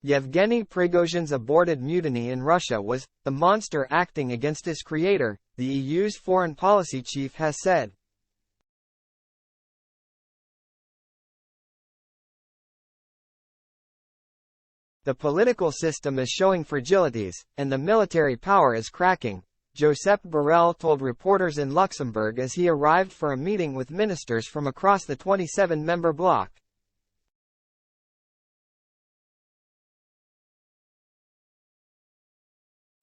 Yevgeny Prigozhin's aborted mutiny in Russia was the monster acting against its creator, the EU's foreign policy chief has said. The political system is showing fragilities, and the military power is cracking, Josep Borrell told reporters in Luxembourg as he arrived for a meeting with ministers from across the 27-member bloc.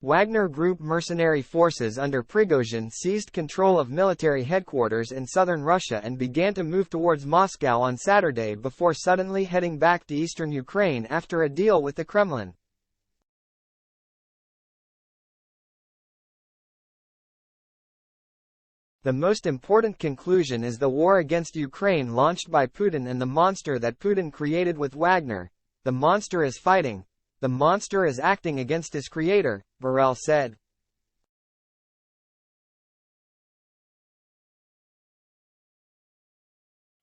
Wagner Group mercenary forces under Prigozhin seized control of military headquarters in southern Russia and began to move towards Moscow on Saturday before suddenly heading back to eastern Ukraine after a deal with the Kremlin. The most important conclusion is the war against Ukraine launched by Putin and the monster that Putin created with Wagner. The monster is fighting. The monster is acting against his creator, Borrell said.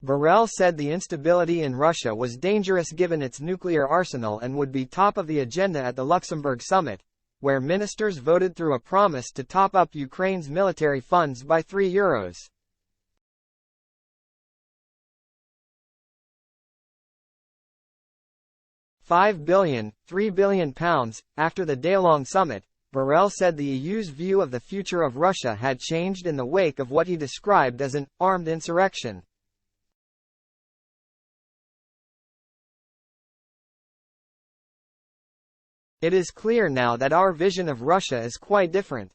Borrell said the instability in Russia was dangerous given its nuclear arsenal and would be top of the agenda at the Luxembourg summit, where ministers voted through a promise to top up Ukraine's military funds by €3. £5 billion, £3 billion. After the day-long summit, Borrell said the EU's view of the future of Russia had changed in the wake of what he described as an armed insurrection. It is clear now that our vision of Russia is quite different.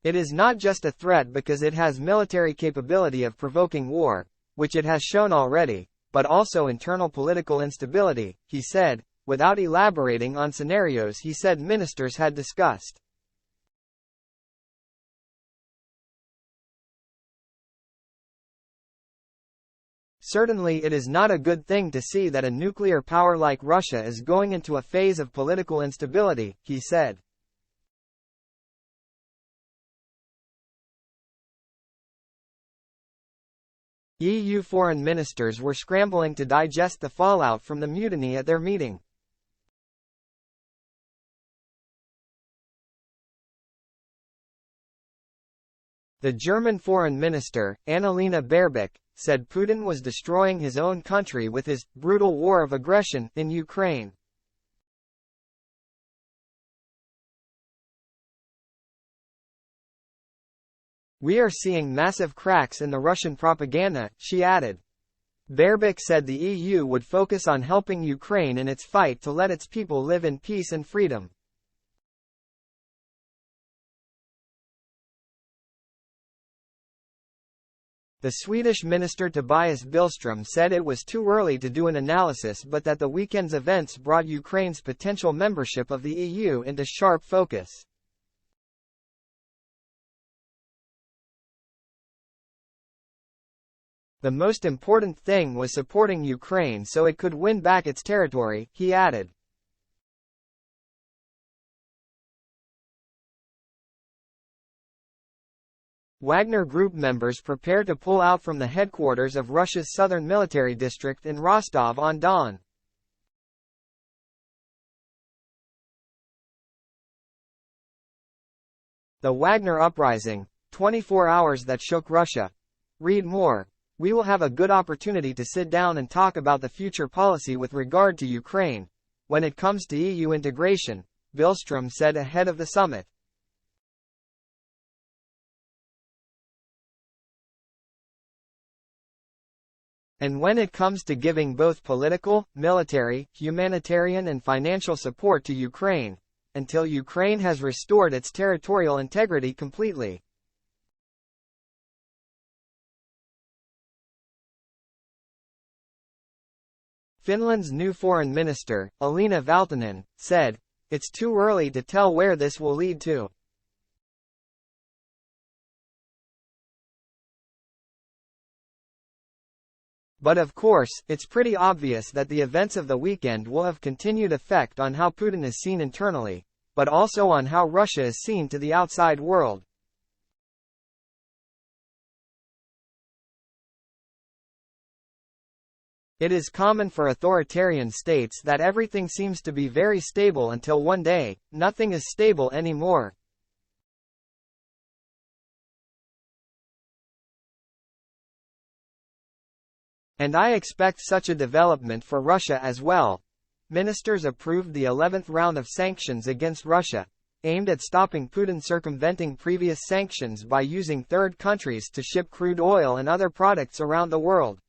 It is not just a threat because it has military capability of provoking war, which it has shown already, but also internal political instability, he said, without elaborating on scenarios he said ministers had discussed. Certainly it is not a good thing to see that a nuclear power like Russia is going into a phase of political instability, he said. EU foreign ministers were scrambling to digest the fallout from the mutiny at their meeting. The German foreign minister, Annalena Baerbock, said Putin was destroying his own country with his brutal war of aggression in Ukraine. We are seeing massive cracks in the Russian propaganda, she added. Baerbock said the EU would focus on helping Ukraine in its fight to let its people live in peace and freedom. The Swedish minister Tobias Billström said it was too early to do an analysis but that the weekend's events brought Ukraine's potential membership of the EU into sharp focus. The most important thing was supporting Ukraine so it could win back its territory, he added. Wagner Group members prepare to pull out from the headquarters of Russia's southern military district in Rostov-on-Don. The Wagner uprising, 24 hours that shook Russia. Read more. We will have a good opportunity to sit down and talk about the future policy with regard to Ukraine, when it comes to EU integration, Billström said ahead of the summit. And when it comes to giving both political, military, humanitarian and financial support to Ukraine, until Ukraine has restored its territorial integrity completely. Finland's new foreign minister, Elina Valtonen, said, "It's too early to tell where this will lead to." But of course, it's pretty obvious that the events of the weekend will have continued effect on how Putin is seen internally, but also on how Russia is seen to the outside world. It is common for authoritarian states that everything seems to be very stable until one day, nothing is stable anymore. And I expect such a development for Russia as well. Ministers approved the 11th round of sanctions against Russia, aimed at stopping Putin circumventing previous sanctions by using third countries to ship crude oil and other products around the world.